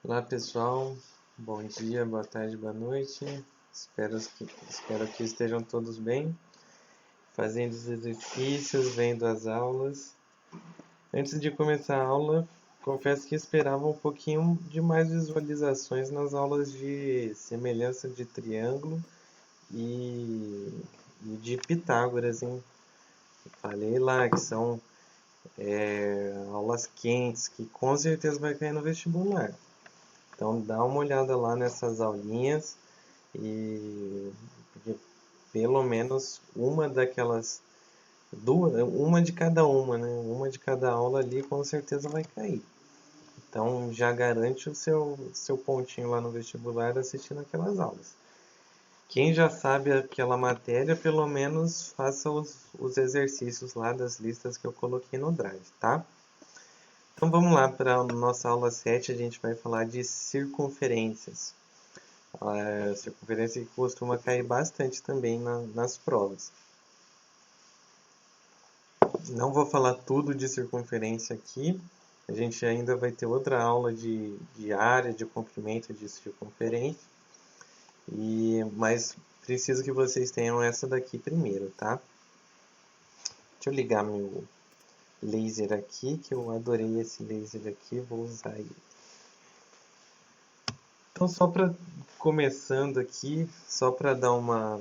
Olá pessoal, bom dia, boa tarde, boa noite. Espero que estejam todos bem, fazendo os exercícios, vendo as aulas. Antes de começar a aula, confesso que esperava um pouquinho de mais visualizações nas aulas de semelhança de triângulo e, e de Pitágoras, hein? Falei lá que são aulas quentes, que com certeza vai cair no vestibular. Então dá uma olhada lá nessas aulinhas e porque pelo menos uma daquelas duas, uma de cada uma, né? Uma de cada aula ali com certeza vai cair. Então já garante o seu pontinho lá no vestibular assistindo aquelas aulas. Quem já sabe aquela matéria, pelo menos faça os exercícios lá das listas que eu coloquei no Drive, tá? Então vamos lá para a nossa aula 7, a gente vai falar de circunferências. A circunferência que costuma cair bastante também nas provas. Não vou falar tudo de circunferência aqui, a gente ainda vai ter outra aula de área, de comprimento de circunferência, mas preciso que vocês tenham essa daqui primeiro, tá? Deixa eu ligar meu laser aqui, que eu adorei esse laser aqui, vou usar ele. Então, só para começando aqui, só para dar uma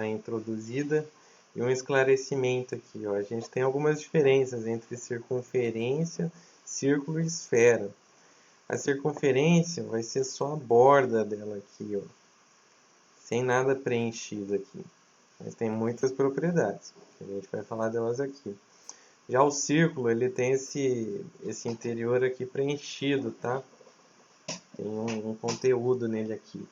introduzida e um esclarecimento aqui, ó. A gente tem algumas diferenças entre circunferência, círculo e esfera. A circunferência vai ser só a borda dela aqui, ó, sem nada preenchido aqui. Mas tem muitas propriedades. A gente vai falar delas aqui. Já o círculo, ele tem esse interior aqui preenchido, tá? Tem um conteúdo nele aqui.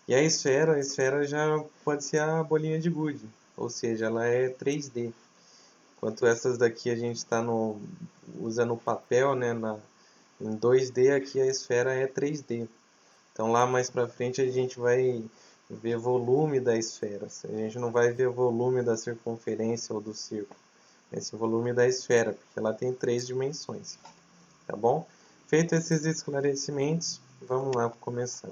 E a esfera já pode ser a bolinha de gude, ou seja, ela é 3D. Enquanto essas daqui a gente está usa no papel, né, em 2D, aqui a esfera é 3D. Então lá mais para frente a gente vai ver volume da esfera. A gente não vai ver volume da circunferência ou do círculo. Esse volume da esfera, porque ela tem 3 dimensões. Tá bom? Feito esses esclarecimentos, vamos lá começar.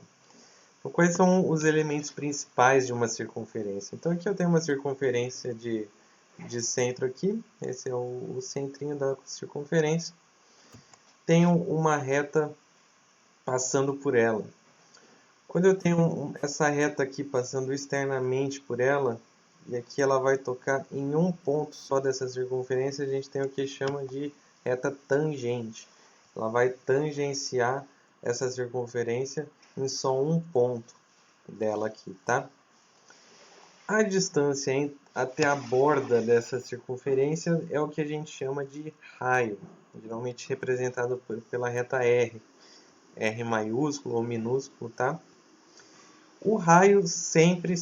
Então, quais são os elementos principais de uma circunferência? Então aqui eu tenho uma circunferência de centro aqui, esse é o centrinho da circunferência. Tenho uma reta passando por ela. Quando eu tenho essa reta aqui passando externamente por ela, e aqui ela vai tocar em um ponto só dessa circunferência, a gente tem o que chama de reta tangente. Ela vai tangenciar essa circunferência em só um ponto dela aqui, tá? A distância até a borda dessa circunferência é o que a gente chama de raio, geralmente representado pela reta R, R maiúsculo ou minúsculo, tá? O raio sempre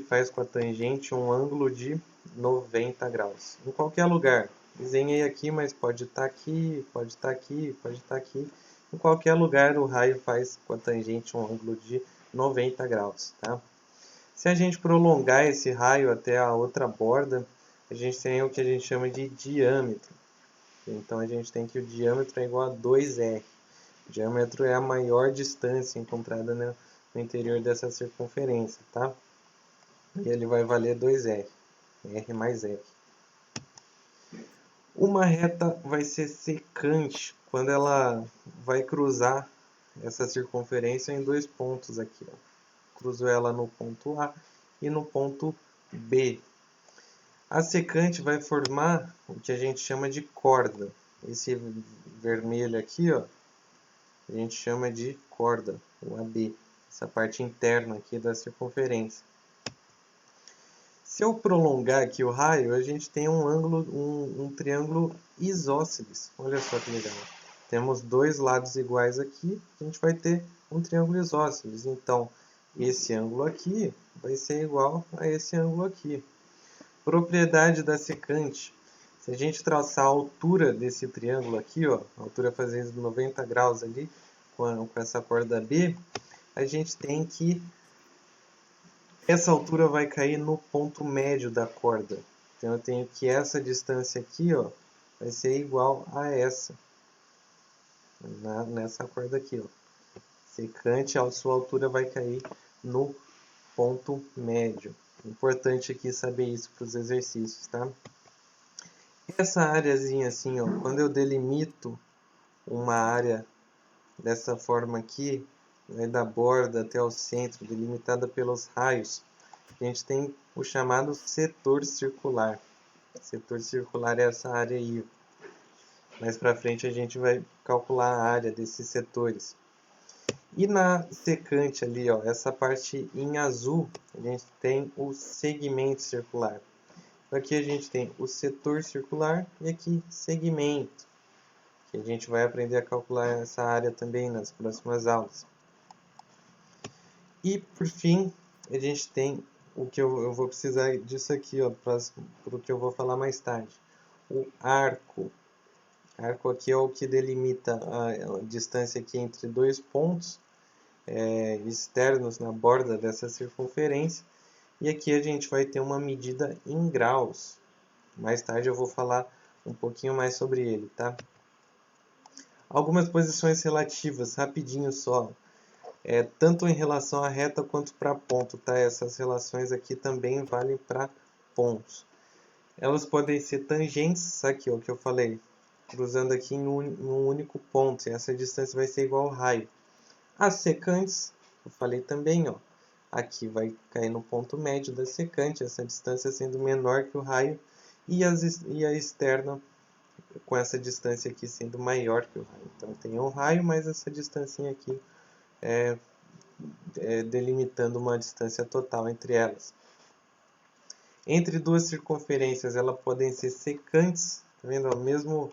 faz com a tangente um ângulo de 90 graus, em qualquer lugar. Desenhei aqui, mas pode estar aqui, pode estar aqui, pode estar aqui. Em qualquer lugar o raio faz com a tangente um ângulo de 90 graus, tá? Se a gente prolongar esse raio até a outra borda, a gente tem o que a gente chama de diâmetro. Então a gente tem que o diâmetro é igual a 2R. O diâmetro é a maior distância encontrada no interior dessa circunferência, tá? E ele vai valer 2R, R mais R. Uma reta vai ser secante quando ela vai cruzar essa circunferência em dois pontos aqui, ó. Cruzo ela no ponto A e no ponto B. A secante vai formar o que a gente chama de corda. Esse vermelho aqui, ó, a gente chama de corda, o AB, essa parte interna aqui da circunferência. Se eu prolongar aqui o raio, a gente tem um triângulo isósceles. Olha só que legal. Temos dois lados iguais aqui, a gente vai ter um triângulo isósceles. Então, esse ângulo aqui vai ser igual a esse ângulo aqui. Propriedade da secante. Se a gente traçar a altura desse triângulo aqui, ó, a altura fazendo 90 graus ali, com essa corda B, a gente tem que essa altura vai cair no ponto médio da corda. Então eu tenho que essa distância aqui, ó, vai ser igual a essa. nessa corda aqui, ó. Secante, a sua altura vai cair no ponto médio. Importante aqui saber isso para os exercícios, tá? Essa areazinha assim, ó, quando eu delimito uma área dessa forma aqui, né, da borda até o centro, delimitada pelos raios, a gente tem o chamado setor circular. Setor circular é essa área aí. Mais para frente a gente vai calcular a área desses setores. E na secante ali, ó, essa parte em azul, a gente tem o segmento circular. Aqui a gente tem o setor circular e aqui segmento, que a gente vai aprender a calcular essa área também nas próximas aulas. E por fim, a gente tem o que eu vou precisar disso aqui, ó, para o que eu vou falar mais tarde. O arco. Arco aqui é o que delimita a distância aqui entre dois pontos externos na borda dessa circunferência. E aqui a gente vai ter uma medida em graus. Mais tarde eu vou falar um pouquinho mais sobre ele, tá? Algumas posições relativas, rapidinho só. Tanto em relação à reta quanto para ponto, tá? Essas relações aqui também valem para pontos. Elas podem ser tangentes, aqui ó, que eu falei, cruzando aqui em um único ponto. E essa distância vai ser igual ao raio. As secantes, eu falei também, ó. Aqui vai cair no ponto médio da secante, essa distância sendo menor que o raio. E a externa com essa distância aqui sendo maior que o raio. Então tem um raio, mas essa distância aqui delimitando uma distância total entre elas. Entre duas circunferências, elas podem ser secantes, tá vendo? O mesmo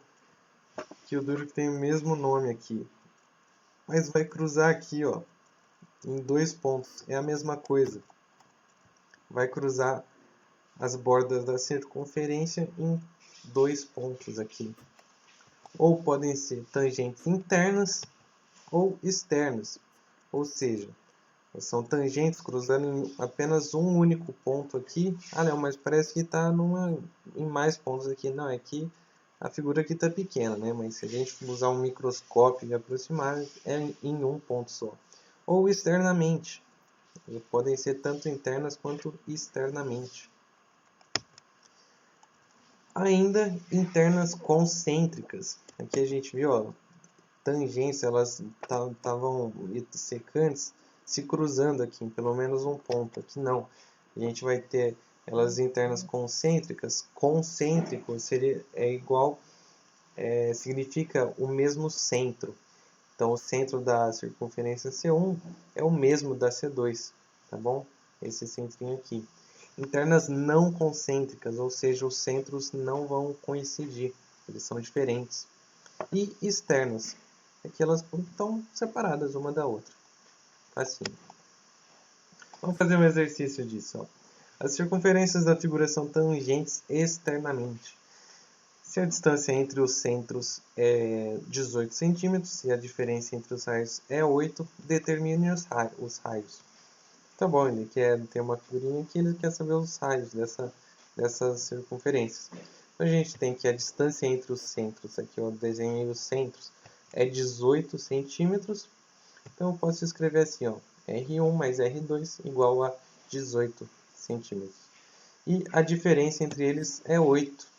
que o duro que tem o mesmo nome aqui, mas vai cruzar aqui, ó, em dois pontos. É a mesma coisa. Vai cruzar as bordas da circunferência em dois pontos aqui. Ou podem ser tangentes internas ou externas, ou seja, são tangentes cruzando em apenas um único ponto aqui. Ah, não, mas parece que está em mais pontos aqui. Não, é que a figura aqui está pequena, né? Mas se a gente usar um microscópio e aproximar, é em um ponto só. Ou externamente. Podem ser tanto internas quanto externamente. Ainda internas concêntricas. Aqui a gente viu, ó, tangências, elas estavam secantes se cruzando aqui em pelo menos um ponto. Aqui não. A gente vai ter elas internas concêntricas. Concêntrico significa o mesmo centro. Então o centro da circunferência C1 é o mesmo da C2, tá bom? Esse centrinho aqui. Internas não concêntricas, ou seja, os centros não vão coincidir, eles são diferentes. E externas, aqui elas estão separadas uma da outra. Assim. Vamos fazer um exercício disso. Ó. As circunferências da figura são tangentes externamente. Se a distância entre os centros é 18 centímetros e a diferença entre os raios é 8, determine os raios. Tá bom, ele tem uma figurinha aqui, ele quer saber os raios dessas circunferências. Então a gente tem que a distância entre os centros, aqui eu desenhei os centros, é 18 centímetros. Então eu posso escrever assim, ó, R1 mais R2 igual a 18 centímetros. E a diferença entre eles é 8.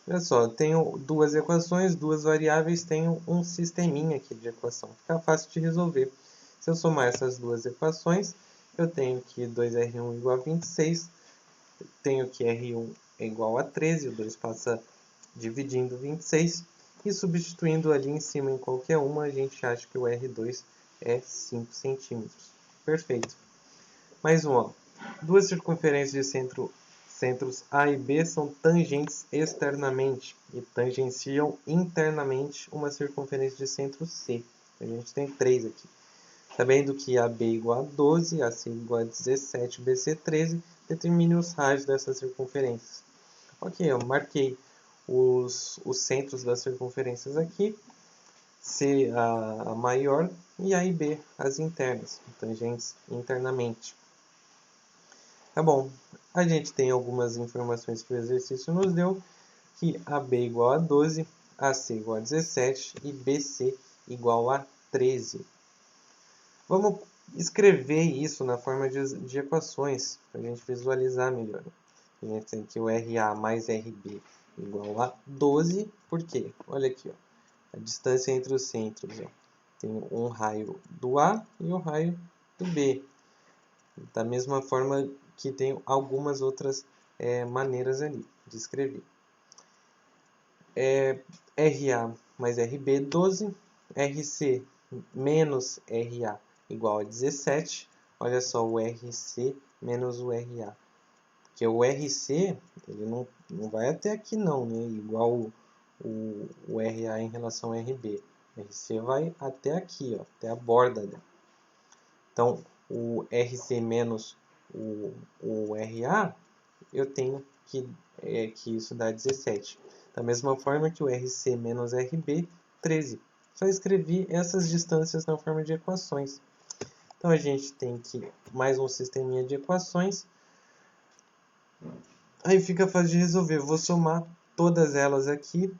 Olha só, eu tenho duas equações, duas variáveis, tenho um sisteminha aqui de equação. Fica fácil de resolver. Se eu somar essas duas equações, eu tenho que 2R1 igual a 26, tenho que R1 é igual a 13, o 2 passa dividindo 26, e substituindo ali em cima em qualquer uma, a gente acha que o R2 é 5 centímetros. Perfeito. Mais um, ó. Duas circunferências de centros A e B são tangentes externamente e tangenciam internamente uma circunferência de centro C. A gente tem 3 aqui. Sabendo que AB igual a 12, AC igual a 17, BC 13, determine os raios dessas circunferências. Ok, eu marquei os centros das circunferências aqui, C a maior e A e B as internas, tangentes internamente. Tá bom, a gente tem algumas informações que o exercício nos deu, que AB igual a 12, AC igual a 17 e BC igual a 13. Vamos escrever isso na forma de equações, para a gente visualizar melhor. A gente tem que o RA mais RB igual a 12, por quê? Olha aqui, ó, a distância entre os centros. Ó. Tem um raio do A e um raio do B. Da mesma forma que tem algumas outras maneiras ali de escrever. RA mais RB, 12. RC menos RA igual a 17. Olha só, o RC menos o RA. Porque o RC, ele não vai até aqui não, né? Igual o RA em relação ao RB. O RC vai até aqui, ó, até a borda dela. Então, o RC menos o RA, eu tenho que isso dá 17. Da mesma forma que o RC menos RB, 13. Só escrevi essas distâncias na forma de equações. Então, a gente tem que mais um sisteminha de equações. Aí fica fácil de resolver. Eu vou somar todas elas aqui.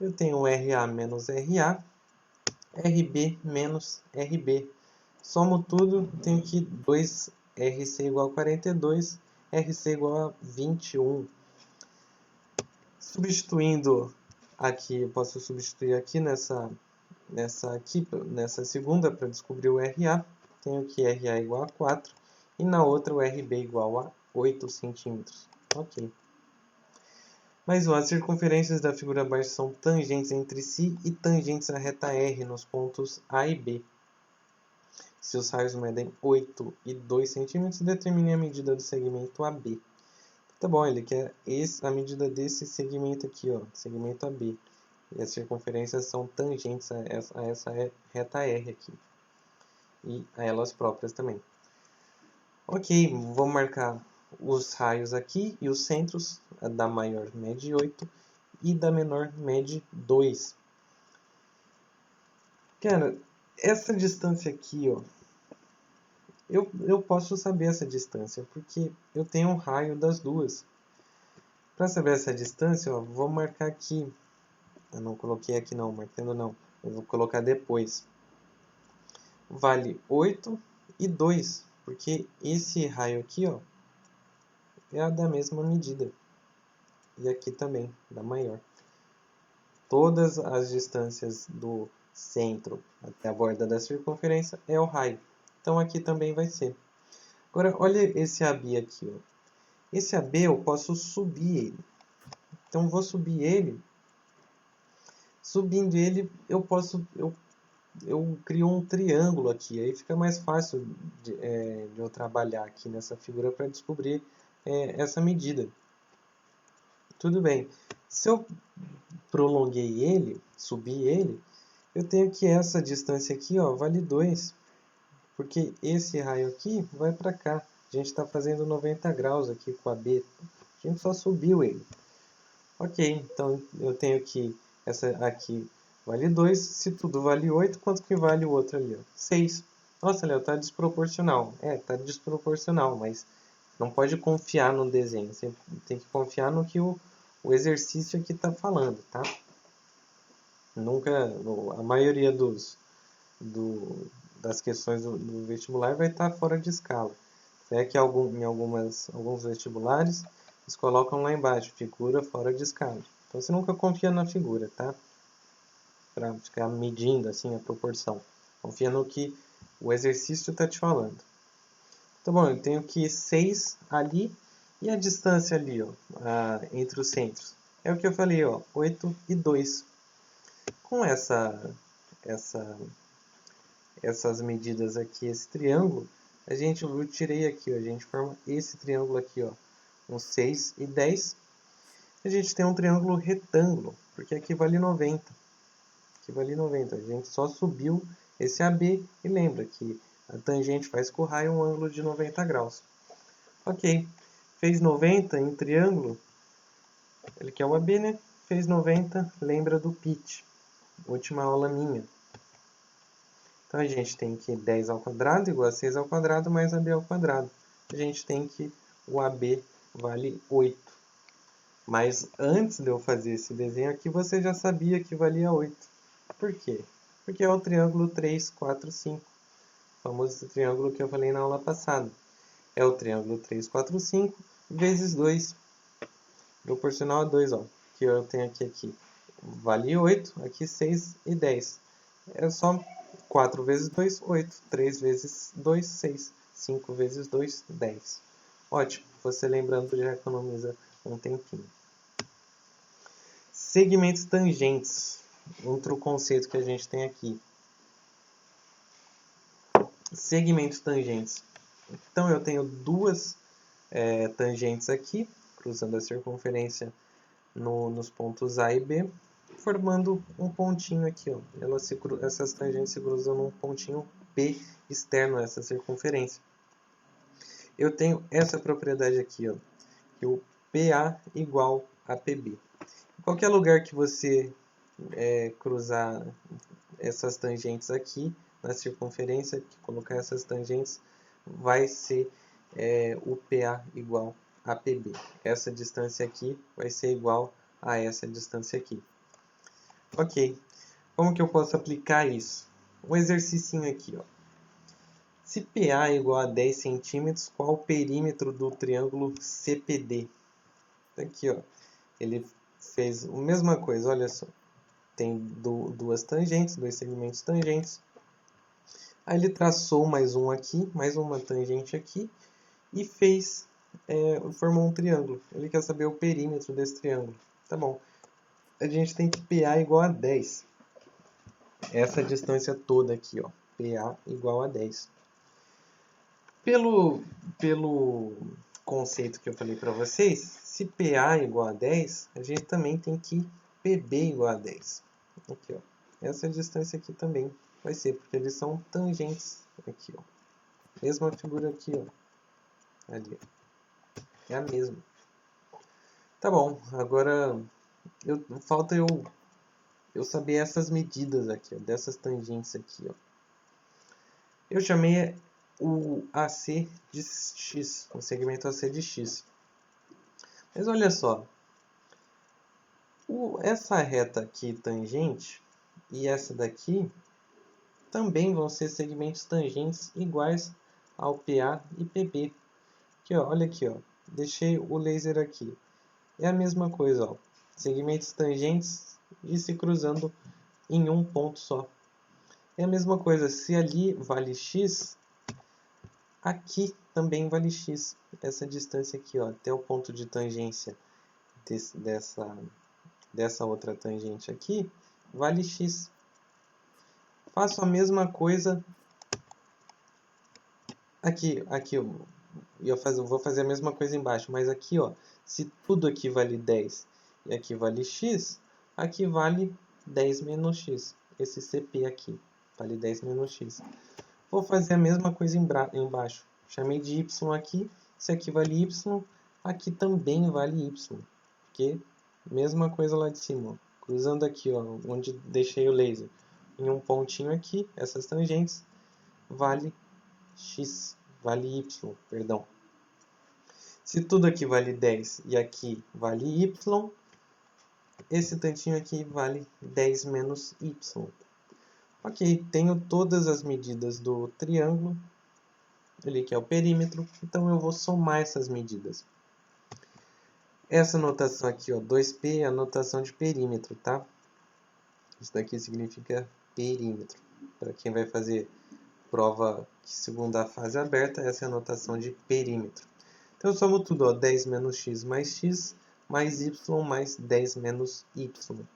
Eu tenho RA menos RA, RB menos RB. Somo tudo, tenho que 2RC igual a 42, RC igual a 21. Substituindo aqui, eu posso substituir aqui nessa segunda para descobrir o RA. Tenho que RA igual a 4 e na outra o RB igual a 8 centímetros. Ok. Mas as circunferências da figura abaixo são tangentes entre si e tangentes à reta R nos pontos A e B. Se os raios medem 8 e 2 centímetros, determine a medida do segmento AB. Tá bom, ele quer a medida desse segmento aqui, ó, segmento AB. E as circunferências são tangentes a essa reta R aqui. E a elas próprias também. Ok, vou marcar os raios aqui e os centros. A da maior mede 8 e da menor mede 2. Cara, essa distância aqui, ó, eu posso saber essa distância, porque eu tenho um raio das duas. Para saber essa distância, ó, vou marcar aqui. Eu não coloquei aqui não, marcando não. Eu vou colocar depois. Vale 8 e 2, porque esse raio aqui, ó, é a da mesma medida. E aqui também, da maior. Todas as distâncias do centro até a borda da circunferência é o raio. Então aqui também vai ser. Agora, olha esse AB aqui. Ó. Esse AB eu posso subir ele. Então, vou subir ele. Subindo ele, eu crio um triângulo aqui. Aí fica mais fácil de eu trabalhar aqui nessa figura para descobrir essa medida. Tudo bem. Se eu prolonguei ele, subi ele, eu tenho que essa distância aqui, ó, vale 2. Porque esse raio aqui vai para cá. A gente está fazendo 90 graus aqui com a B. A gente só subiu ele. Ok, então eu tenho que essa aqui vale 2. Se tudo vale 8, quanto que vale o outro ali? Ó? 6. Nossa, Léo, está desproporcional. Está desproporcional, mas não pode confiar no desenho. Você tem que confiar no que o exercício aqui está falando, tá? Nunca, a maioria das questões do vestibular vai estar fora de escala. É que em alguns vestibulares eles colocam lá embaixo, figura fora de escala. Então você nunca confia na figura, tá? Para ficar medindo assim a proporção. Confia no que o exercício está te falando. Então, bom, eu tenho que 6 ali e a distância ali, ó, entre os centros. É o que eu falei, ó, 8 e 2. Com essas medidas aqui, esse triângulo, eu tirei aqui, ó, a gente forma esse triângulo aqui, ó, um 6 e 10. A gente tem um triângulo retângulo, porque aqui vale 90. Aqui vale 90. A gente só subiu esse AB e lembra que a tangente faz com o raio um ângulo de 90 graus. Ok, fez 90 em triângulo, ele quer o AB, né? Fez 90, lembra do pitch, última aula minha. Então a gente tem que 10 ao quadrado igual a 6 ao quadrado mais AB ao quadrado. A gente tem que o AB vale 8. Mas antes de eu fazer esse desenho aqui, você já sabia que valia 8. Por quê? Porque é o triângulo 3, 4, 5. O famoso triângulo que eu falei na aula passada. É o triângulo 3, 4, 5 vezes 2. Proporcional a 2, ó. Que eu tenho aqui. Vale 8, aqui 6 e 10. É só 4 vezes 2, 8. 3 vezes 2, 6. 5 vezes 2, 10. Ótimo, você lembrando já economiza um tempinho. Segmentos tangentes. Outro conceito que a gente tem aqui. Segmentos tangentes. Então eu tenho duas tangentes aqui, cruzando a circunferência nos pontos A e B, formando um pontinho aqui. Ó. Essas tangentes se cruzam num pontinho P externo a essa circunferência. Eu tenho essa propriedade aqui, ó, que o PA igual a PB. Em qualquer lugar que você cruzar essas tangentes aqui na circunferência, que colocar essas tangentes, vai ser o PA igual a PB. Essa distância aqui vai ser igual a essa distância aqui. Ok, como que eu posso aplicar isso? Um exercício aqui, ó. Se PA é igual a 10 centímetros, qual o perímetro do triângulo CPD? Aqui, ó, ele fez a mesma coisa, olha só. Tem duas tangentes, dois segmentos tangentes. Aí ele traçou mais um aqui, mais uma tangente aqui e formou um triângulo. Ele quer saber o perímetro desse triângulo. Tá bom. A gente tem que PA igual a 10. Essa distância toda aqui, ó. PA igual a 10. Pelo conceito que eu falei para vocês, se PA igual a 10, a gente também tem que PB igual a 10. Aqui, ó. Essa distância aqui também vai ser, porque eles são tangentes aqui, ó. Mesma figura aqui, ó. Ali, ó. É a mesma. Tá bom, agora falta eu saber essas medidas aqui, ó, dessas tangentes aqui, ó. Eu chamei o AC de X, o segmento AC de X. Mas olha só, essa reta aqui tangente e essa daqui também vão ser segmentos tangentes iguais ao PA e PB. Aqui, ó, olha aqui, ó, deixei o laser aqui. É a mesma coisa, ó, segmentos tangentes e se cruzando em um ponto só. É a mesma coisa, se ali vale x, aqui também vale x. Essa distância aqui, ó, até o ponto de tangência dessa outra tangente aqui, vale x. Faço a mesma coisa aqui eu vou fazer a mesma coisa embaixo, mas aqui, ó, se tudo aqui vale 10 e aqui vale x, aqui vale 10 menos x. Esse CP aqui vale 10 menos x. Vou fazer a mesma coisa embaixo. Chamei de y aqui, se aqui vale y, aqui também vale y. Porque mesma coisa lá de cima, ó. Cruzando aqui, ó, onde deixei o laser, em um pontinho aqui, essas tangentes, vale x, vale y, perdão. Se tudo aqui vale 10 e aqui vale y, esse tantinho aqui vale 10 menos y. Ok, tenho todas as medidas do triângulo, ele que é o perímetro, então eu vou somar essas medidas. Essa notação aqui, ó, 2P, é a notação de perímetro, tá? Isso daqui significa perímetro. Para quem vai fazer prova segundo a fase aberta, essa é a notação de perímetro. Então eu somo tudo, ó, 10 menos x mais y mais 10 menos y.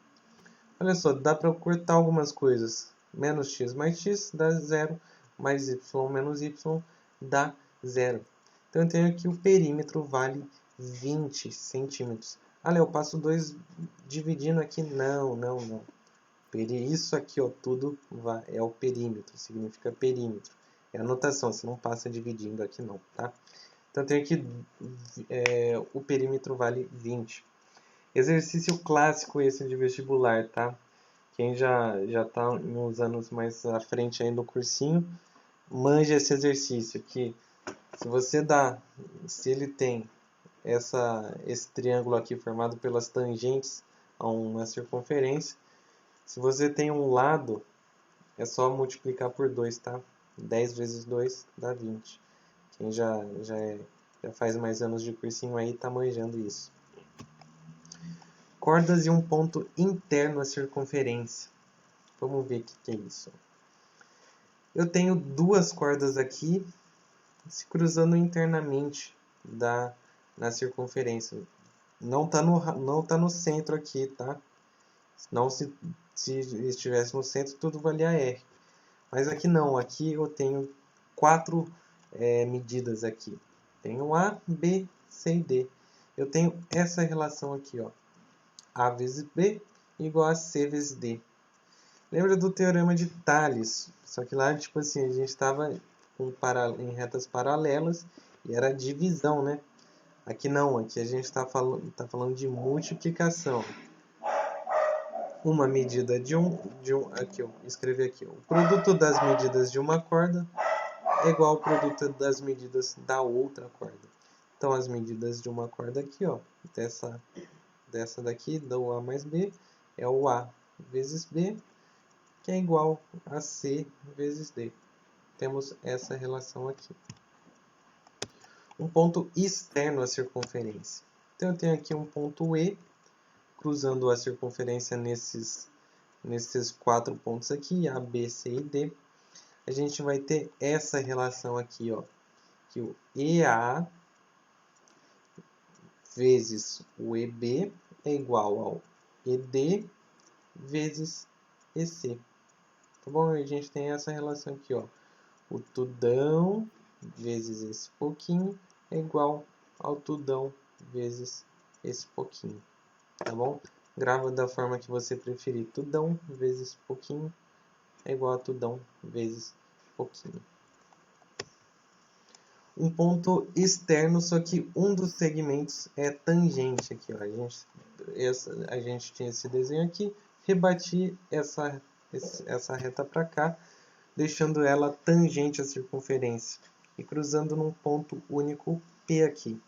Olha só, dá para cortar algumas coisas. Menos x mais x dá 0, mais y menos y dá 0. Então eu tenho que o perímetro vale 20 centímetros. Ah, Léo, eu passo 2 dividindo aqui. Não. Isso aqui, ó, tudo é o perímetro, significa perímetro. É a notação, você não passa dividindo aqui não, tá? Então eu tenho que o perímetro vale 20. Exercício clássico esse de vestibular, tá? Quem já está uns anos mais à frente aí no cursinho, manja esse exercício, que se ele tem esse triângulo aqui formado pelas tangentes a uma circunferência, se você tem um lado é só multiplicar por 2, tá? 10 vezes 2 dá 20. Quem já faz mais anos de cursinho aí tá manjando isso. Cordas e um ponto interno à circunferência. Vamos ver o que é isso. Eu tenho duas cordas aqui se cruzando internamente na circunferência. Não tá no centro aqui, tá? Não, se estivesse no centro, tudo valia R. Mas aqui não, aqui eu tenho 4 medidas aqui. Tenho A, B, C e D. Eu tenho essa relação aqui, ó. A vezes B igual a C vezes D. Lembra do teorema de Thales? Só que lá, tipo assim, a gente estava em retas paralelas e era divisão, né? Aqui não, aqui a gente está falando de multiplicação. Uma medida aqui eu escrevi aqui, o produto das medidas de uma corda é igual ao produto das medidas da outra corda. Então as medidas de uma corda aqui, ó, dessa daqui, do A mais B, é o A vezes B, que é igual a C vezes D. Temos essa relação aqui. Um ponto externo à circunferência. Então eu tenho aqui um ponto E, cruzando a circunferência nesses 4 pontos aqui, A, B, C e D. A gente vai ter essa relação aqui, ó, que o EA vezes o EB é igual ao ED vezes EC. Tá bom? A gente tem essa relação aqui, ó. O tudão vezes esse pouquinho é igual ao tudão vezes esse pouquinho. Tá bom? Grava da forma que você preferir. Tudão vezes pouquinho é igual a tudão vezes pouquinho. Um ponto externo, só que um dos segmentos é tangente aqui, ó. A gente tinha esse desenho aqui, rebati essa reta para cá, deixando ela tangente à circunferência e cruzando num ponto único P aqui.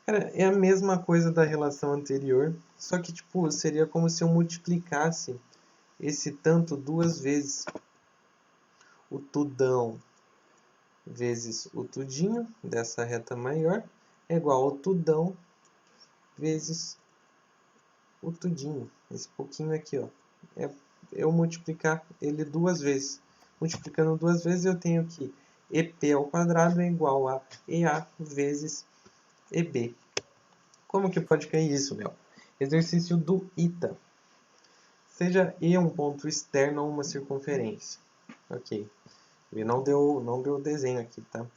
Cara, é a mesma coisa da relação anterior, só que tipo, seria como se eu multiplicasse esse tanto duas vezes. O tudão vezes o tudinho dessa reta maior é igual ao tudão vezes o tudinho. Esse pouquinho aqui, ó. É eu multiplicar ele duas vezes. Multiplicando duas vezes eu tenho que EP ao quadrado é igual a EA vezes EB. Como que pode cair isso, Léo? Exercício do ITA. Seja E um ponto externo a uma circunferência. Ok. Ele não deu desenho aqui, tá? Os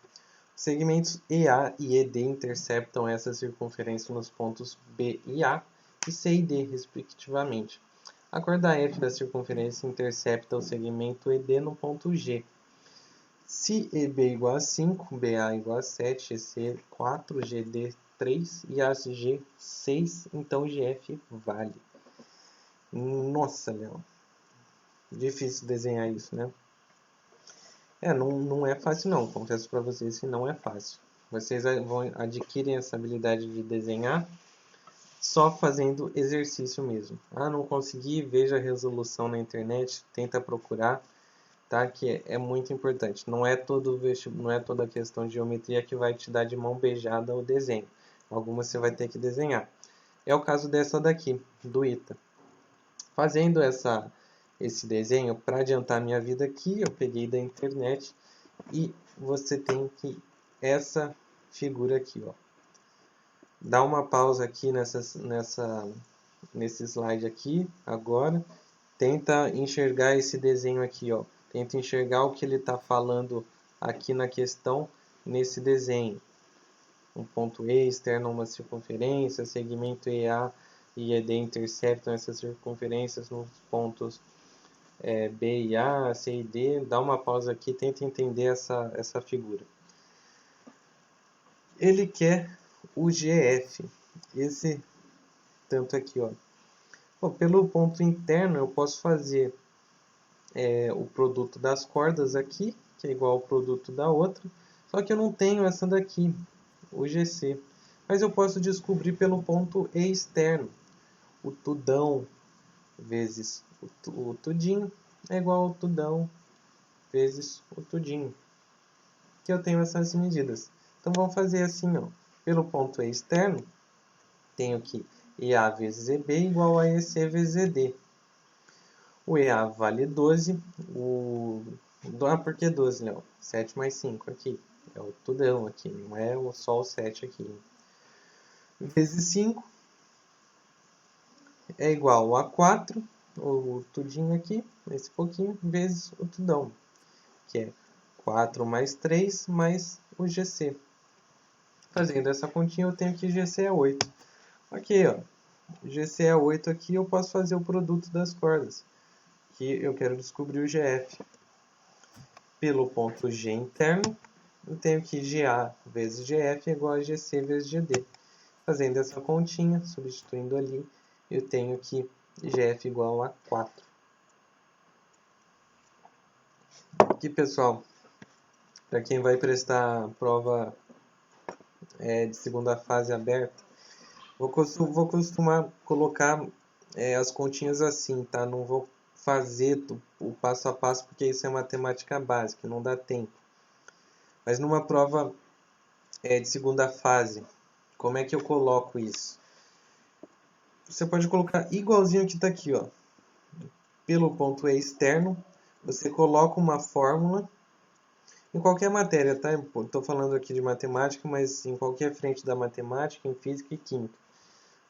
segmentos EA e ED interceptam essa circunferência nos pontos B e A e C e D, respectivamente. A corda F da circunferência intercepta o segmento ED no ponto G. Se EB igual a 5, BA igual a 7, EC 4, GD 3 e AG 6, então GF vale. Nossa, Léo. Difícil desenhar isso, né? Não é fácil não, confesso para vocês que não é fácil. Vocês adquirem essa habilidade de desenhar só fazendo exercício mesmo. Ah, não consegui, veja a resolução na internet, tenta procurar, tá? Que é muito importante. Não é toda a questão de geometria que vai te dar de mão beijada o desenho. Algumas você vai ter que desenhar. É o caso dessa daqui, do ITA. Fazendo esse desenho, para adiantar minha vida aqui, eu peguei da internet e você tem que essa figura aqui, ó. Dá uma pausa aqui nesse slide aqui agora. Tenta enxergar esse desenho aqui, ó. Tenta enxergar o que ele está falando aqui na questão nesse desenho. Um ponto E externo a uma circunferência, segmento EA e ED interceptam essas circunferências nos pontos B e A, C e D. Dá uma pausa aqui, tenta entender essa figura. Ele quer o GF, esse tanto aqui, ó. Bom, pelo ponto interno eu posso fazer o produto das cordas aqui, que é igual ao produto da outra, só que eu não tenho essa daqui, o GC. Mas eu posso descobrir pelo ponto E externo, o tudão vezes o tudinho, é igual ao tudão vezes o tudinho. Que eu tenho essas medidas. Então, vamos fazer assim, ó. Pelo ponto E externo, tenho que EA vezes EB igual a EC vezes ED. O EA vale 12. Por que 12, Léo? 7 mais 5 aqui. É o tudão aqui, não é só o 7 aqui. Vezes 5 é igual a 4, o tudinho aqui, esse pouquinho, vezes o tudão, que é 4 mais 3 mais o GC. Fazendo essa continha, eu tenho que GC é 8. Ok, ó. GC é 8 aqui, eu posso fazer o produto das cordas. Que eu quero descobrir o GF. Pelo ponto G interno, eu tenho que GA vezes GF é igual a GC vezes GD. Fazendo essa continha, substituindo ali, eu tenho que GF igual a 4. Aqui, pessoal, para quem vai prestar prova de segunda fase aberta, vou costumar colocar as continhas assim, tá? Não vou fazer o passo a passo porque isso é matemática básica, não dá tempo. Mas numa prova de segunda fase, como é que eu coloco isso? Você pode colocar igualzinho que está aqui, ó. Pelo ponto E externo, você coloca uma fórmula em qualquer matéria, tá? Estou falando aqui de matemática, mas em qualquer frente da matemática, em física e química.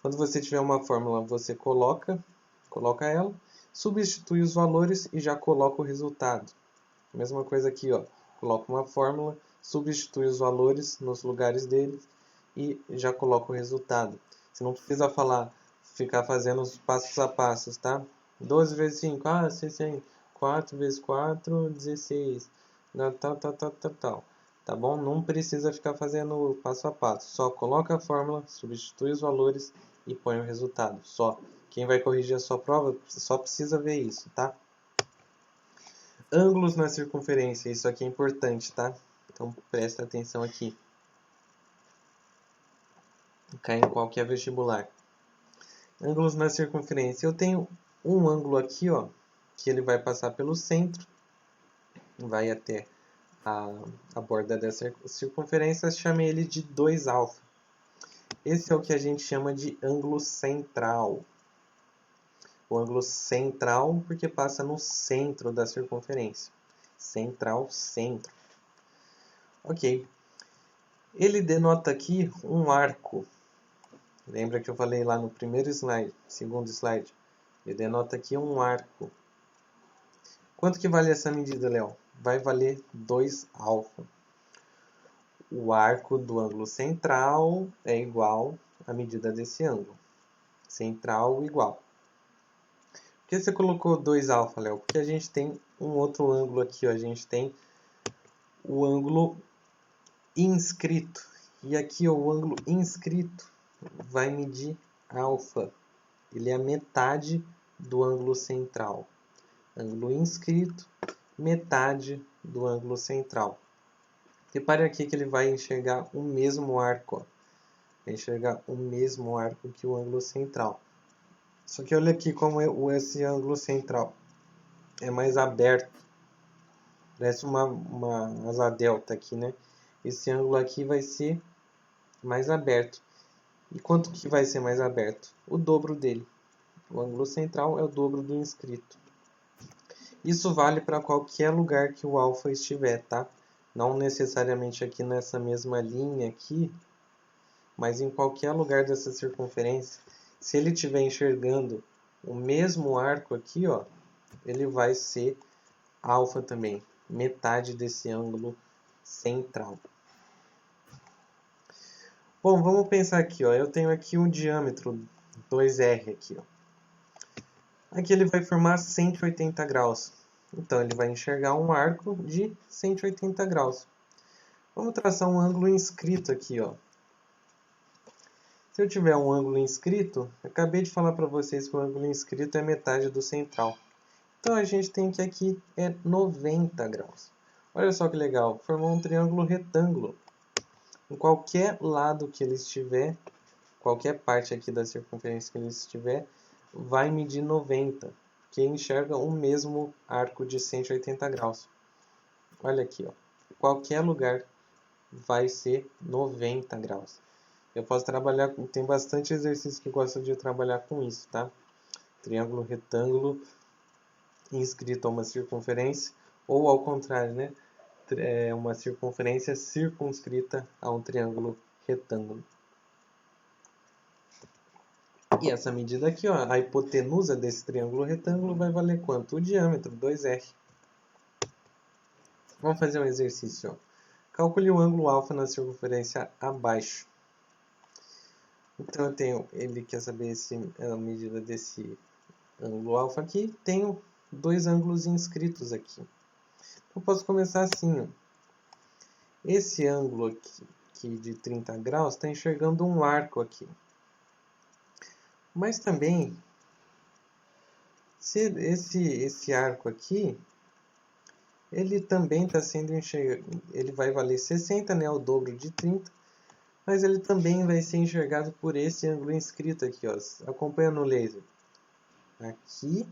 Quando você tiver uma fórmula, você coloca ela, substitui os valores e já coloca o resultado. Mesma coisa aqui, ó. Coloca uma fórmula, substitui os valores nos lugares deles e já coloca o resultado. Você não precisa ficar fazendo os passos a passos, tá? 12 vezes 5, 60. 4 vezes 4, 16. Tal. Tá bom? Não precisa ficar fazendo passo a passo. Só coloca a fórmula, substitui os valores e põe o resultado. Só. Quem vai corrigir a sua prova só precisa ver isso, tá? Ângulos na circunferência, isso aqui é importante, tá? Então presta atenção aqui. Cai em qualquer vestibular. Ângulos na circunferência. Eu tenho um ângulo aqui, ó, que ele vai passar pelo centro, vai até a borda dessa circunferência, chamei ele de 2α. Esse é o que a gente chama de ângulo central. O ângulo central porque passa no centro da circunferência. Central, centro. Ok. Ele denota aqui um arco. Lembra que eu falei lá no primeiro slide, segundo slide? Ele denota aqui um arco. Quanto que vale essa medida, Léo? Vai valer 2α. O arco do ângulo central é igual à medida desse ângulo. Central igual. Por que você colocou 2α, Léo? Porque a gente tem um outro ângulo aqui, ó. A gente tem o ângulo inscrito. E aqui, ó, o ângulo inscrito vai medir alfa. Ele é a metade do ângulo central. Ângulo inscrito, metade do ângulo central. Repare aqui que ele vai enxergar o mesmo arco. Ó. Vai enxergar o mesmo arco que o ângulo central. Só que olha aqui como esse ângulo central é mais aberto. Parece uma asa delta aqui, né? Esse ângulo aqui vai ser mais aberto. E quanto que vai ser mais aberto? O dobro dele. O ângulo central é o dobro do inscrito. Isso vale para qualquer lugar que o alfa estiver, tá? Não necessariamente aqui nessa mesma linha aqui, mas em qualquer lugar dessa circunferência. Se ele estiver enxergando o mesmo arco aqui, ó, ele vai ser alfa também, metade desse ângulo central. Bom, vamos pensar aqui, ó. Eu tenho aqui um diâmetro 2R aqui, ó. Aqui ele vai formar 180 graus. Então ele vai enxergar um arco de 180 graus. Vamos traçar um ângulo inscrito aqui, ó. Se eu tiver um ângulo inscrito, acabei de falar para vocês que o ângulo inscrito é metade do central. Então a gente tem que aqui é 90 graus. Olha só que legal, formou um triângulo retângulo. Em qualquer lado que ele estiver, qualquer parte aqui da circunferência que ele estiver, vai medir 90. que enxerga o mesmo arco de 180 graus. Olha aqui, ó. Qualquer lugar vai ser 90 graus. Eu posso trabalhar com... Tem bastante exercício que gosta de trabalhar com isso, tá? Triângulo, retângulo, inscrito a uma circunferência, ou ao contrário, né? Uma circunferência circunscrita a um triângulo retângulo. E essa medida aqui, ó, a hipotenusa desse triângulo retângulo vai valer quanto? O diâmetro, 2r. Vamos fazer um exercício, ó. Calcule o ângulo alfa na circunferência abaixo. Então eu tenho, ele quer saber a medida desse ângulo alfa aqui. Tenho dois ângulos inscritos aqui. Eu posso começar assim, ó. Esse ângulo aqui de 30 graus está enxergando um arco aqui. Mas também, se esse arco aqui, ele também está sendo enxergado, ele vai valer 60, né, o dobro de 30, mas ele também vai ser enxergado por esse ângulo inscrito aqui, ó. Acompanha no laser. Aqui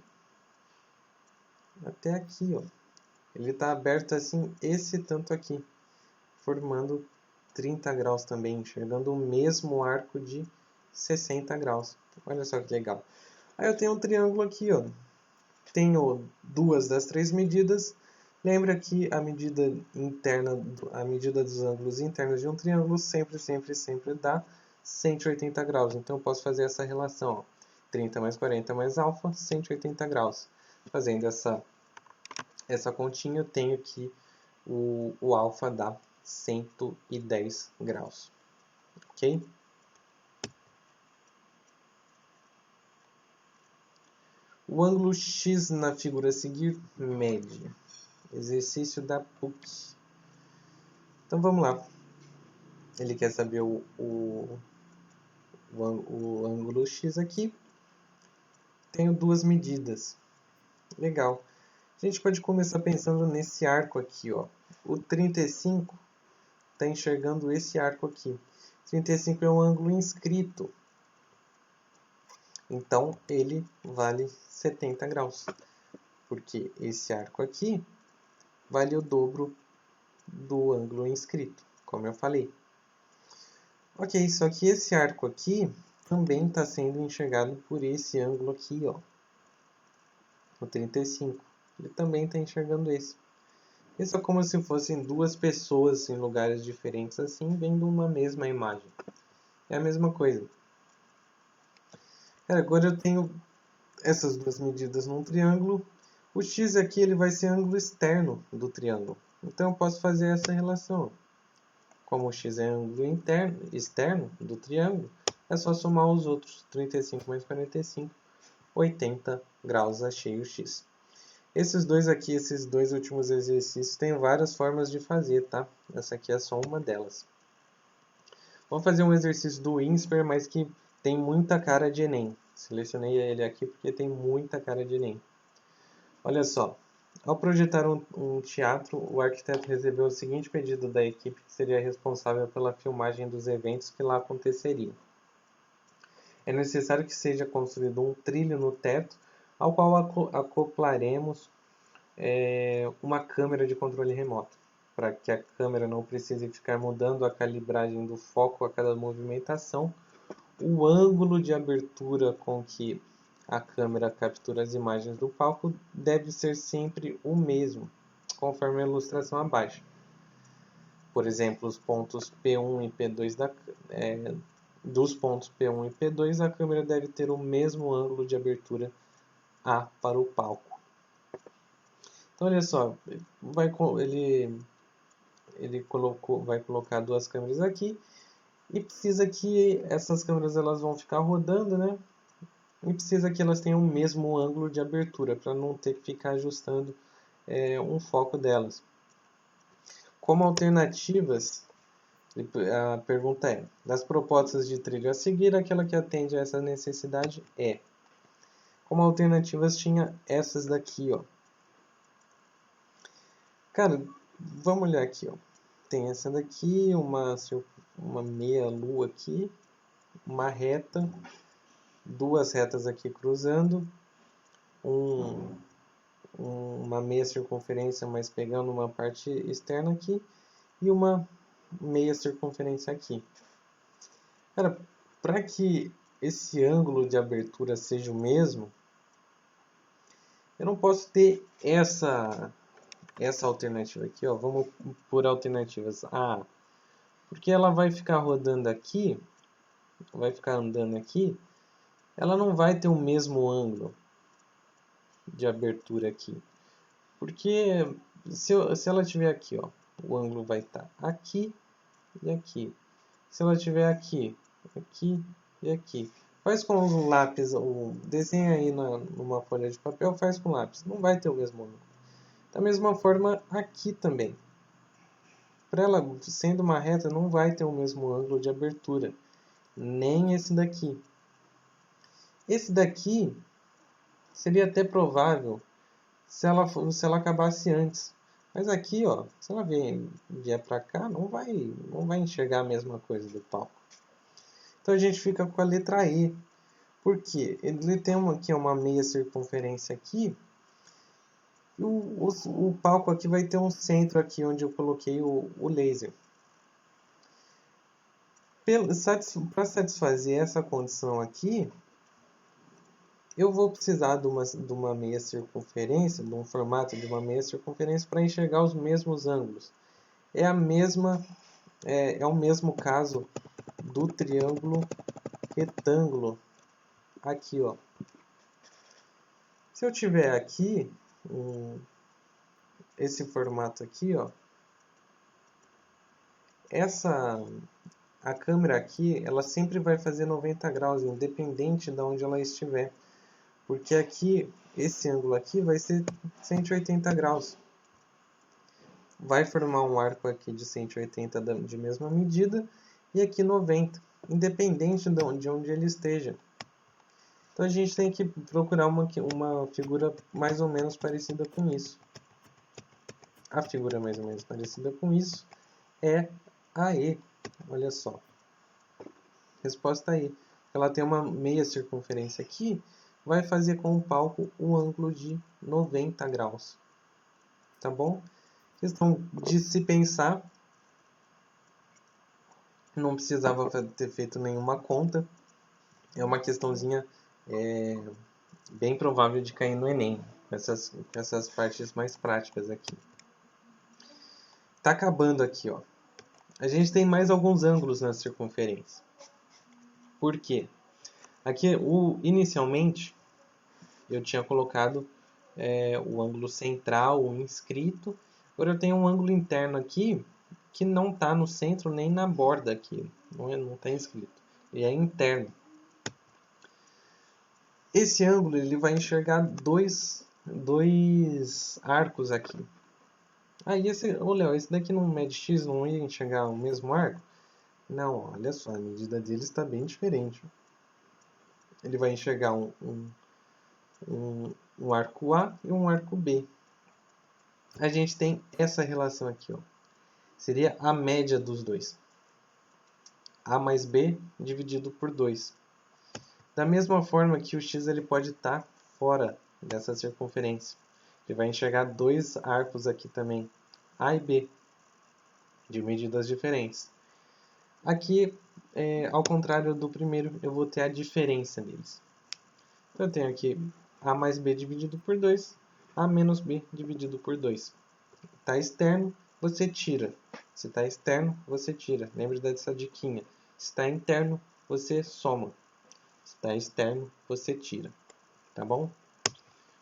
até aqui, ó. Ele está aberto assim, esse tanto aqui, formando 30 graus também, enxergando o mesmo arco de 60 graus. Olha só que legal. Aí eu tenho um triângulo aqui, ó. Tenho duas das três medidas. Lembra que a medida interna, a medida dos ângulos internos de um triângulo sempre dá 180 graus. Então eu posso fazer essa relação, ó. 30 mais 40 mais alfa, 180 graus. Fazendo essa continha, eu tenho que o alfa dá 110 graus. Ok? O ângulo X na figura a seguir mede. Exercício da PUC. Então vamos lá. Ele quer saber o ângulo X aqui. Tenho duas medidas. Legal. A gente pode começar pensando nesse arco aqui, ó. O 35 está enxergando esse arco aqui. 35 é um ângulo inscrito. Então, ele vale 70 graus. Porque esse arco aqui vale o dobro do ângulo inscrito, como eu falei. Ok, só que esse arco aqui também está sendo enxergado por esse ângulo aqui, ó. O 35. Ele também está enxergando esse. Isso é como se fossem duas pessoas em lugares diferentes, assim, vendo uma mesma imagem. É a mesma coisa. Agora eu tenho essas duas medidas num triângulo. O x aqui ele vai ser ângulo externo do triângulo. Então eu posso fazer essa relação. Como o x é ângulo externo do triângulo, é só somar os outros. 35 mais 45, 80 graus, achei o x. Esses dois aqui, esses dois últimos exercícios, tem várias formas de fazer, tá? Essa aqui é só uma delas. Vamos fazer um exercício do INSPER, mas que tem muita cara de Enem. Selecionei ele aqui porque tem muita cara de Enem. Olha só. Ao projetar um teatro, o arquiteto recebeu o seguinte pedido da equipe que seria responsável pela filmagem dos eventos que lá aconteceriam. É necessário que seja construído um trilho no teto, ao qual acoplaremos uma câmera de controle remoto, para que a câmera não precise ficar mudando a calibragem do foco a cada movimentação. O ângulo de abertura com que a câmera captura as imagens do palco deve ser sempre o mesmo, conforme a ilustração abaixo. Por exemplo, os pontos P1 e P2 dos pontos P1 e P2, a câmera deve ter o mesmo ângulo de abertura A para o palco. Então, olha só, ele vai colocar duas câmeras aqui e precisa que essas câmeras elas vão ficar rodando, né? E precisa que elas tenham o mesmo ângulo de abertura para não ter que ficar ajustando um foco delas. Como alternativas, a pergunta é: das propostas de trilho a seguir, aquela que atende a essa necessidade é. Como alternativas tinha essas daqui, ó. Cara, vamos olhar aqui, ó. Tem essa daqui, uma meia lua aqui, uma reta, duas retas aqui cruzando, uma meia circunferência, mas pegando uma parte externa aqui, e uma meia circunferência aqui. Cara, para que esse ângulo de abertura seja o mesmo, eu não posso ter essa alternativa aqui, ó. Vamos por alternativas A, porque ela vai ficar rodando aqui, vai ficar andando aqui, ela não vai ter o mesmo ângulo de abertura aqui. Porque se ela estiver aqui, ó, o ângulo vai estar aqui e aqui. Se ela estiver aqui, aqui e aqui. Faz com o lápis, desenha aí numa folha de papel, faz com lápis. Não vai ter o mesmo ângulo. Da mesma forma aqui também. Para ela, sendo uma reta, não vai ter o mesmo ângulo de abertura. Nem esse daqui. Esse daqui seria até provável se ela acabasse antes. Mas aqui, ó, se ela vier para cá, não vai enxergar a mesma coisa do palco. Então a gente fica com a letra E. Por quê? Ele tem aqui uma meia circunferência aqui. E o palco aqui vai ter um centro aqui onde eu coloquei o laser. Para satisfazer essa condição aqui, eu vou precisar de uma meia circunferência, de um formato de uma meia circunferência para enxergar os mesmos ângulos. É o mesmo caso do triângulo retângulo aqui, ó. Se eu tiver aqui esse formato aqui, ó, a câmera aqui, ela sempre vai fazer 90 graus, independente de onde ela estiver. Porque aqui, esse ângulo aqui vai ser 180 graus. Vai formar um arco aqui de 180 de mesma medida e aqui 90, independente de onde ele esteja. Então a gente tem que procurar uma figura mais ou menos parecida com isso. A figura mais ou menos parecida com isso é a E. Olha só. Resposta aí. Ela tem uma meia circunferência aqui, vai fazer com o palco um ângulo de 90 graus. Tá bom? Questão de se pensar. Não precisava ter feito nenhuma conta. É uma questãozinha bem provável de cair no Enem. Essas partes mais práticas aqui. Tá acabando aqui, ó. A gente tem mais alguns ângulos na circunferência. Por quê? Aqui, inicialmente, eu tinha colocado o ângulo central, o inscrito. Agora eu tenho um ângulo interno aqui que não está no centro nem na borda aqui. Não está inscrito. Ele é interno. Esse ângulo ele vai enxergar dois arcos aqui. Léo, esse daqui no Med X não ia enxergar o mesmo arco? Não, olha só, a medida dele está bem diferente. Ele vai enxergar um arco A e um arco B. A gente tem essa relação aqui, ó. Seria a média dos dois. A mais B dividido por 2. Da mesma forma que o X ele pode estar fora dessa circunferência. Ele vai enxergar dois arcos aqui também, A e B, de medidas diferentes. Aqui, ao contrário do primeiro, eu vou ter a diferença deles. Então, eu tenho aqui A mais B dividido por 2, A menos B dividido por 2. Está externo, você tira. Se está externo, você tira. Lembre dessa diquinha. Se está interno, você soma. Se está externo, você tira. Tá bom?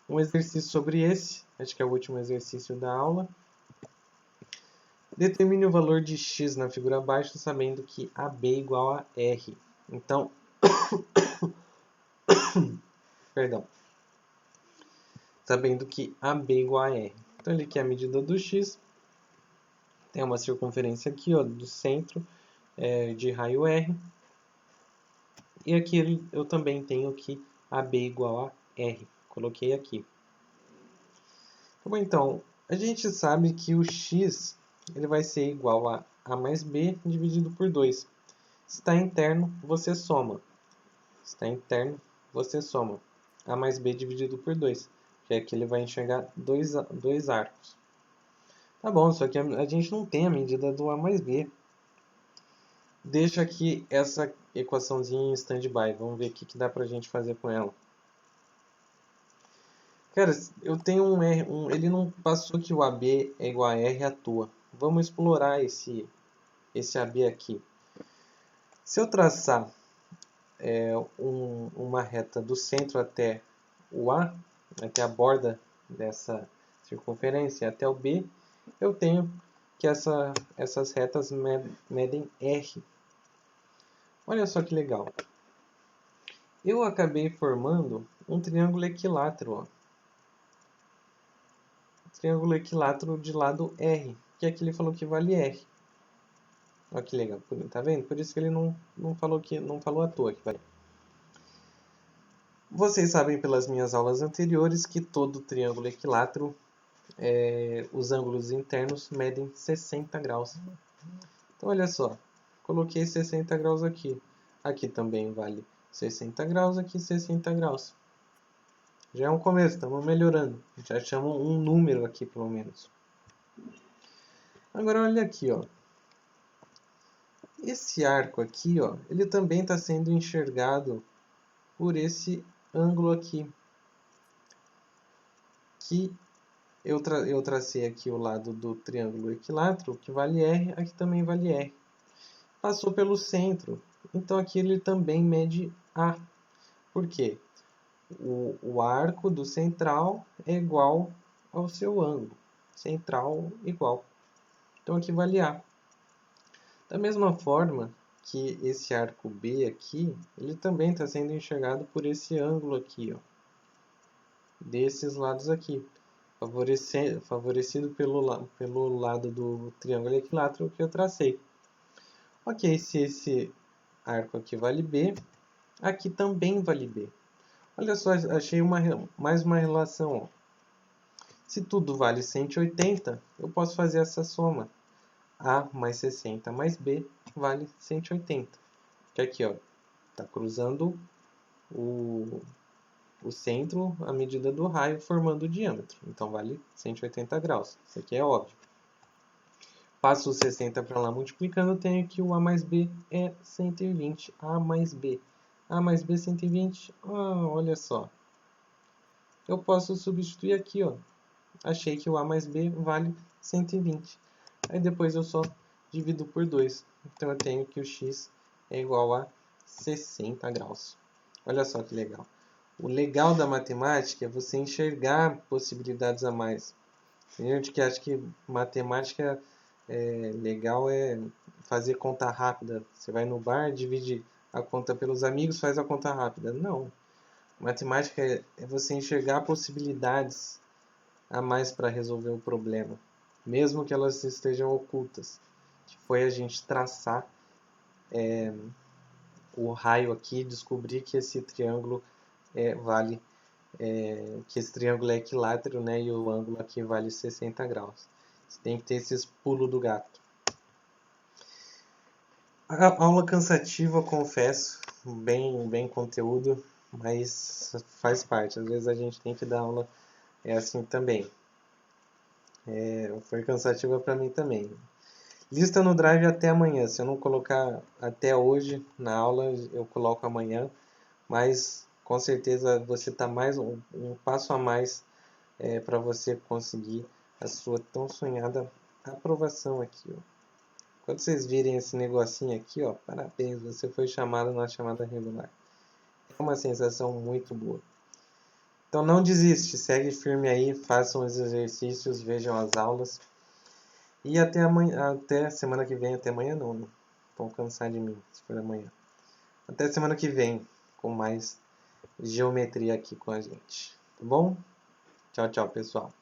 Um exercício sobre esse, acho que é o último exercício da aula. Determine o valor de x na figura abaixo, sabendo que AB é igual a R. Então, perdão. Sabendo que AB é igual a R. Então, ele quer a medida do x. Tem uma circunferência aqui, ó, do centro de raio R. E aqui eu também tenho que AB é igual a R. Coloquei aqui. Bom, então, a gente sabe que o x ele vai ser igual a A mais B dividido por 2. Se está interno, você soma. Se está interno, você soma. A mais B dividido por 2, que aqui ele vai enxergar dois arcos. Tá bom, só que a gente não tem a medida do A mais B. Deixa aqui essa equaçãozinha em stand-by. Vamos ver o que dá pra gente fazer com ela. Cara, eu tenho um R, ele não passou que o AB é igual a R à toa. Vamos explorar esse AB aqui. Se eu traçar uma reta do centro até o A, até a borda dessa circunferência, até o B, eu tenho que essas retas medem R. Olha só que legal. Eu acabei formando um triângulo equilátero. Ó. Triângulo equilátero de lado R, que aqui ele falou que vale R. Olha que legal, tá vendo? Por isso que ele não falou à toa que vale. Vocês sabem pelas minhas aulas anteriores que todo triângulo equilátero, os ângulos internos medem 60 graus. Então olha só, coloquei 60 graus aqui. Aqui também vale 60 graus, aqui 60 graus. Já é um começo, estamos melhorando. Já achamos um número aqui, pelo menos. Agora olha aqui, ó. Esse arco aqui, ó, ele também está sendo enxergado por esse ângulo aqui. Que eu tracei aqui o lado do triângulo equilátero, que vale R, aqui também vale R. Passou pelo centro, então aqui ele também mede A. Por quê? O arco do central é igual ao seu ângulo. Central igual. Então aqui vale A. Da mesma forma que esse arco B aqui, ele também está sendo enxergado por esse ângulo aqui, ó, desses lados aqui, favorecido pelo lado do triângulo equilátero que eu tracei. Ok, se esse arco aqui vale B, aqui também vale B. Olha só, achei mais uma relação. Ó. Se tudo vale 180, eu posso fazer essa soma. A mais 60 mais B vale 180. Que aqui, ó, está cruzando o centro à medida do raio, formando o diâmetro. Então, vale 180 graus. Isso aqui é óbvio. Passo o 60 para lá multiplicando, tenho que o A mais B é 120. A mais B. A mais B 120. Ah, olha só. Eu posso substituir aqui, ó. Achei que o A mais B vale 120. Aí depois eu só divido por 2. Então eu tenho que o x é igual a 60 graus. Olha só que legal. O legal da matemática é você enxergar possibilidades a mais. Tem gente que acha que matemática legal é fazer conta rápida. Você vai no bar, divide a conta pelos amigos, faz a conta rápida. Não. Matemática é você enxergar possibilidades a mais para resolver o problema, mesmo que elas estejam ocultas. Que foi a gente traçar o raio aqui, descobrir que esse triângulo que esse triângulo é equilátero, né, e o ângulo aqui vale 60 graus. Você tem que ter esses pulos do gato. A aula cansativa, confesso, bem conteúdo, mas faz parte. Às vezes a gente tem que dar aula assim também. Foi cansativa para mim também. Lista no Drive até amanhã. Se eu não colocar até hoje na aula, eu coloco amanhã. Mas com certeza você está mais um passo a mais para você conseguir a sua tão sonhada aprovação aqui. Ó. Quando vocês virem esse negocinho aqui, ó, parabéns, você foi chamado na chamada regular. É uma sensação muito boa. Então não desiste, segue firme aí, façam os exercícios, vejam as aulas. E até amanhã, até semana que vem, até amanhã não, né? Vão cansar de mim se for amanhã. Até semana que vem, com mais geometria aqui com a gente. Tá bom? Tchau, tchau, pessoal.